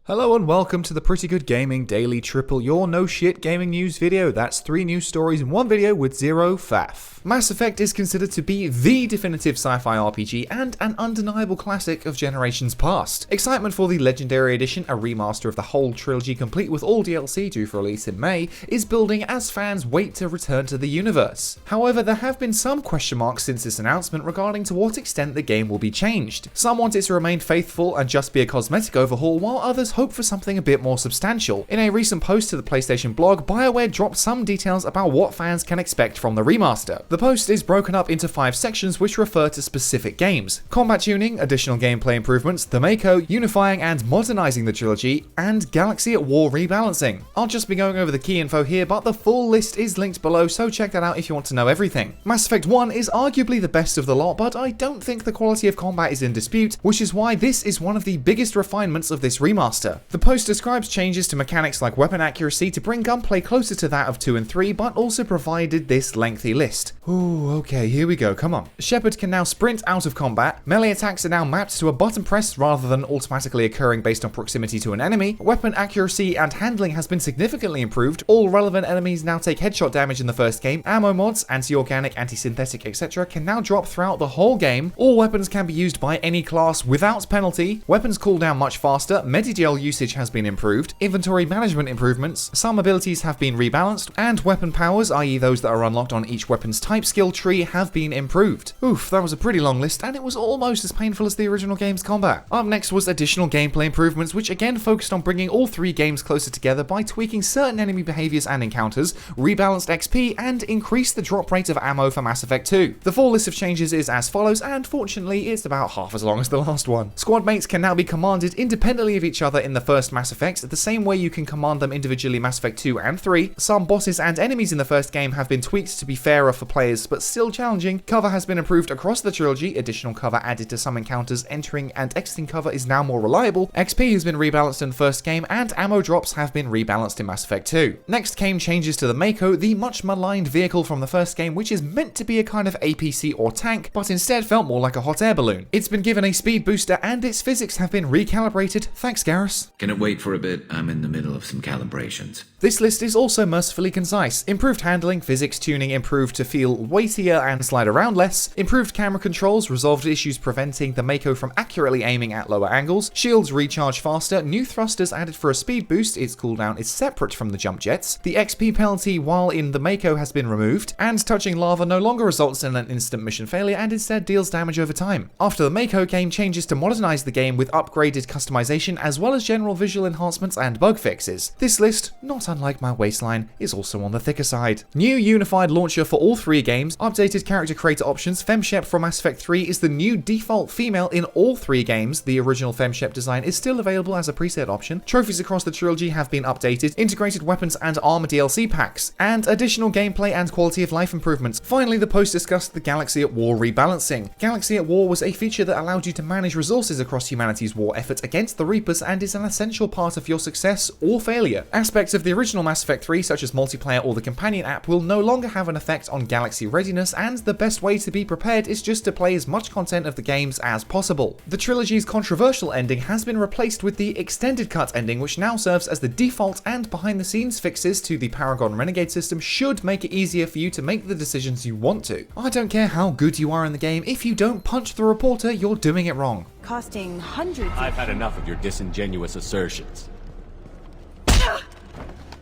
Hello and welcome to the Pretty Good Gaming Daily Triple, your no shit gaming news video. That's 3 news stories in one video with zero faff. Mass Effect is considered to be the definitive sci-fi RPG and an undeniable classic of generations past. Excitement for the Legendary Edition, a remaster of the whole trilogy complete with all DLC due for release in May, is building as fans wait to return to the universe. However, there have been some question marks since this announcement regarding to what extent the game will be changed. Some want it to remain faithful and just be a cosmetic overhaul, while others hope for something a bit more substantial. In a recent post to the PlayStation blog, BioWare dropped some details about what fans can expect from the remaster. The post is broken up into 5 sections which refer to specific games: combat tuning, additional gameplay improvements, the Mako, unifying and modernizing the trilogy, and Galaxy at War rebalancing. I'll just be going over the key info here, but the full list is linked below, so check that out if you want to know everything. Mass Effect 1 is arguably the best of the lot, but I don't think the quality of combat is in dispute, which is why this is one of the biggest refinements of this remaster. The post describes changes to mechanics like weapon accuracy to bring gunplay closer to that of 2 and 3, but also provided this lengthy list. Ooh, okay, here we go, come on. Shepard can now sprint out of combat, melee attacks are now mapped to a button press rather than automatically occurring based on proximity to an enemy, weapon accuracy and handling has been significantly improved, all relevant enemies now take headshot damage in the first game, ammo mods, anti-organic, anti-synthetic, etc. can now drop throughout the whole game, all weapons can be used by any class without penalty, weapons cool down much faster, Medigel usage has been improved, inventory management improvements, some abilities have been rebalanced, and weapon powers, i.e. those that are unlocked on each weapon's type skill tree, have been improved. Oof, that was a pretty long list, and it was almost as painful as the original game's combat. Up next was additional gameplay improvements, which again focused on bringing all 3 games closer together by tweaking certain enemy behaviors and encounters, rebalanced XP, and increased the drop rate of ammo for Mass Effect 2. The full list of changes is as follows, and fortunately it's about half as long as the last one. Squad mates can now be commanded independently of each other in the first Mass Effect, the same way you can command them individually Mass Effect 2 and 3. Some bosses and enemies in the first game have been tweaked to be fairer for players but still challenging. Cover has been improved across the trilogy, additional cover added to some encounters, entering and exiting cover is now more reliable, XP has been rebalanced in the first game, and ammo drops have been rebalanced in Mass Effect 2. Next came changes to the Mako, the much maligned vehicle from the first game, which is meant to be a kind of APC or tank, but instead felt more like a hot air balloon. It's been given a speed booster and its physics have been recalibrated. Thanks, Garrus. Can it wait for a bit? I'm in the middle of some calibrations. This list is also mercifully concise. Improved handling, physics tuning improved to feel weightier and slide around less, improved camera controls resolved issues preventing the Mako from accurately aiming at lower angles, shields recharge faster, new thrusters added for a speed boost, its cooldown is separate from the jump jets, the XP penalty while in the Mako has been removed, and touching lava no longer results in an instant mission failure and instead deals damage over time. After the Mako came changes to modernize the game with upgraded customization as well as general visual enhancements and bug fixes. This list, not unlike my waistline, is also on the thicker side. New unified launcher for all 3 games, updated character creator options, FemShep from Mass Effect 3 is the new default female in all 3 games, the original FemShep design is still available as a preset option, trophies across the trilogy have been updated, integrated weapons and armor DLC packs, and additional gameplay and quality of life improvements. Finally, the post discussed the Galaxy at War rebalancing. Galaxy at War was a feature that allowed you to manage resources across humanity's war effort against the Reapers and is an essential part of your success or failure. Aspects of the original Mass Effect 3, such as multiplayer or the companion app, will no longer have an effect on Galaxy readiness, and the best way to be prepared is just to play as much content of the games as possible. The trilogy's controversial ending has been replaced with the extended cut ending, which now serves as the default, and behind the scenes fixes to the Paragon Renegade system should make it easier for you to make the decisions you want to. I don't care how good you are in the game, if you don't punch the reporter, you're doing it wrong. Costing hundreds. I've had enough of your disingenuous assertions.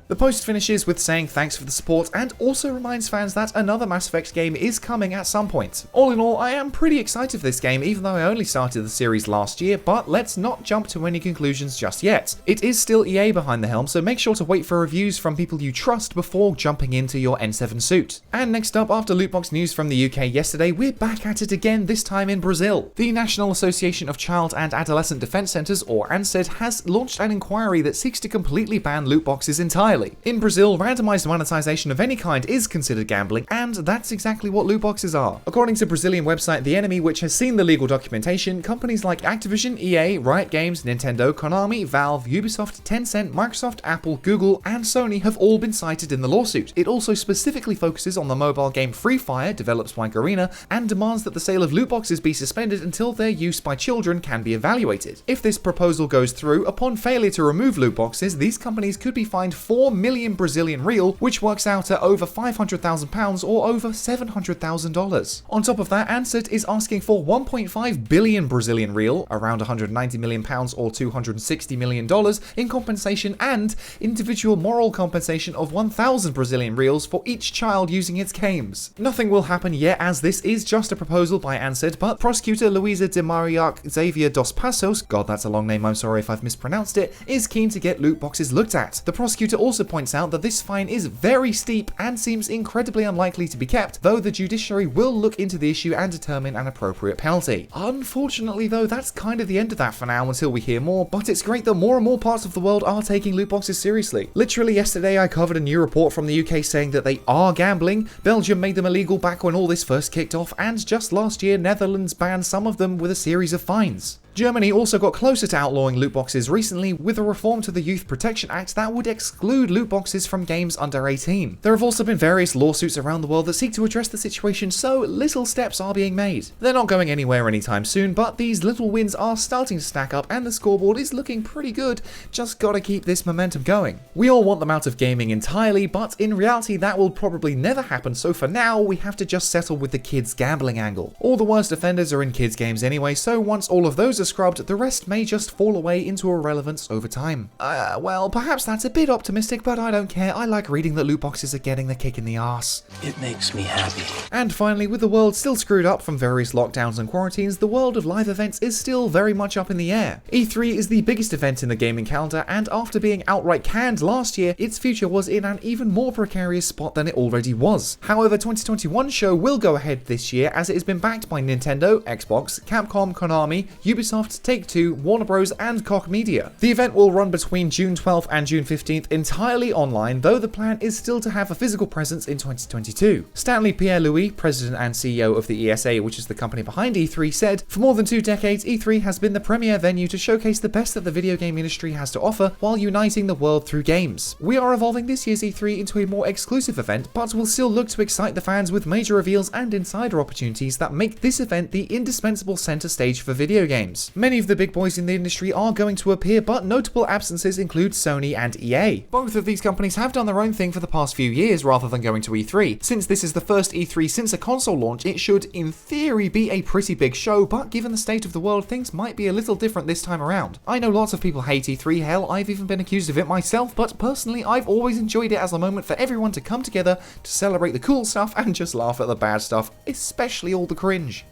The post finishes with saying thanks for the support and also reminds fans that another Mass Effect game is coming at some point. All in all, I am pretty excited for this game even though I only started the series last year, but let's not jump to any conclusions just yet. It is still EA behind the helm, so make sure to wait for reviews from people you trust before jumping into your N7 suit. And next up, after lootbox news from the UK yesterday, we're back at it again, this time in Brazil. The National Association of Child and Adolescent Defense Centers, or ANSED, has launched an inquiry that seeks to completely ban loot boxes entirely. entirely. In Brazil, randomized monetization of any kind is considered gambling, and that's exactly what loot boxes are. According to Brazilian website The Enemy, which has seen the legal documentation, companies like Activision, EA, Riot Games, Nintendo, Konami, Valve, Ubisoft, Tencent, Microsoft, Apple, Google, and Sony have all been cited in the lawsuit. It also specifically focuses on the mobile game Free Fire, developed by Garena, and demands that the sale of loot boxes be suspended until their use by children can be evaluated. If this proposal goes through, upon failure to remove loot boxes, these companies could be fined 4 million Brazilian real, which works out at over £500,000 or over $700,000. On top of that, Ansett is asking for 1.5 billion Brazilian real, around £190 million or $260 million in compensation, and individual moral compensation of 1,000 Brazilian reals for each child using its games. Nothing will happen yet, as this is just a proposal by Ansett, but prosecutor Luisa de Maria Xavier dos Passos, God that's a long name, I'm sorry if I've mispronounced it, is keen to get loot boxes looked at. The prosecutor also points out that this fine is very steep and seems incredibly unlikely to be kept, though the judiciary will look into the issue and determine an appropriate penalty. Unfortunately though, that's kind of the end of that for now until we hear more, but it's great that more and more parts of the world are taking loot boxes seriously. Literally yesterday I covered a new report from the UK saying that they are gambling, Belgium made them illegal back when all this first kicked off, and just last year Netherlands banned some of them with a series of fines. Germany also got closer to outlawing loot boxes recently with a reform to the Youth Protection Act that would exclude loot boxes from games under 18. There have also been various lawsuits around the world that seek to address the situation, so little steps are being made. They're not going anywhere anytime soon, but these little wins are starting to stack up and the scoreboard is looking pretty good. Just gotta keep this momentum going. We all want them out of gaming entirely, but in reality that will probably never happen, so for now we have to just settle with the kids gambling angle. All the worst offenders are in kids games anyway, so once all of those are scrubbed, the rest may just fall away into irrelevance over time. Well, perhaps that's a bit optimistic, but I don't care. I like reading that loot boxes are getting the kick in the arse. It makes me happy. And finally, with the world still screwed up from various lockdowns and quarantines, the world of live events is still very much up in the air. E3 is the biggest event in the gaming calendar, and after being outright canned last year, its future was in an even more precarious spot than it already was. However, 2021 show will go ahead this year, as it has been backed by Nintendo, Xbox, Capcom, Konami, Ubisoft, Take-Two, Warner Bros. And Koch Media. The event will run between June 12th and June 15th entirely online, though the plan is still to have a physical presence in 2022. Stanley Pierre-Louis, president and CEO of the ESA, which is the company behind E3, said, "For more than 2 decades, E3 has been the premier venue to showcase the best that the video game industry has to offer while uniting the world through games. We are evolving this year's E3 into a more exclusive event, but will still look to excite the fans with major reveals and insider opportunities that make this event the indispensable center stage for video games. Many of the big boys in the industry are going to appear, but notable absences include Sony and EA. Both of these companies have done their own thing for the past few years rather than going to E3. Since this is the first E3 since a console launch, it should, in theory, be a pretty big show, but given the state of the world, things might be a little different this time around. I know lots of people hate E3, hell, I've even been accused of it myself, but personally, I've always enjoyed it as a moment for everyone to come together to celebrate the cool stuff and just laugh at the bad stuff, especially all the cringe."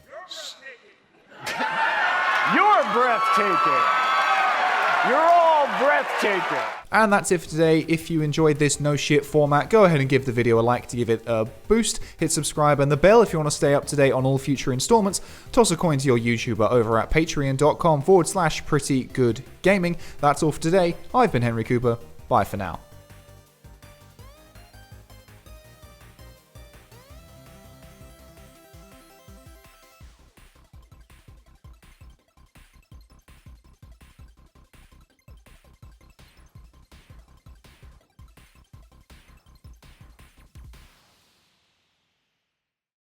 You're breathtaking. You're all breathtaking. And that's it for today. If you enjoyed this no shit format, go ahead and give the video a like to give it a boost. Hit subscribe and the bell if you want to stay up to date on all future installments. Toss a coin to your YouTuber over at patreon.com/prettygoodgaming. That's all for today. I've been Henry Cooper. Bye for now.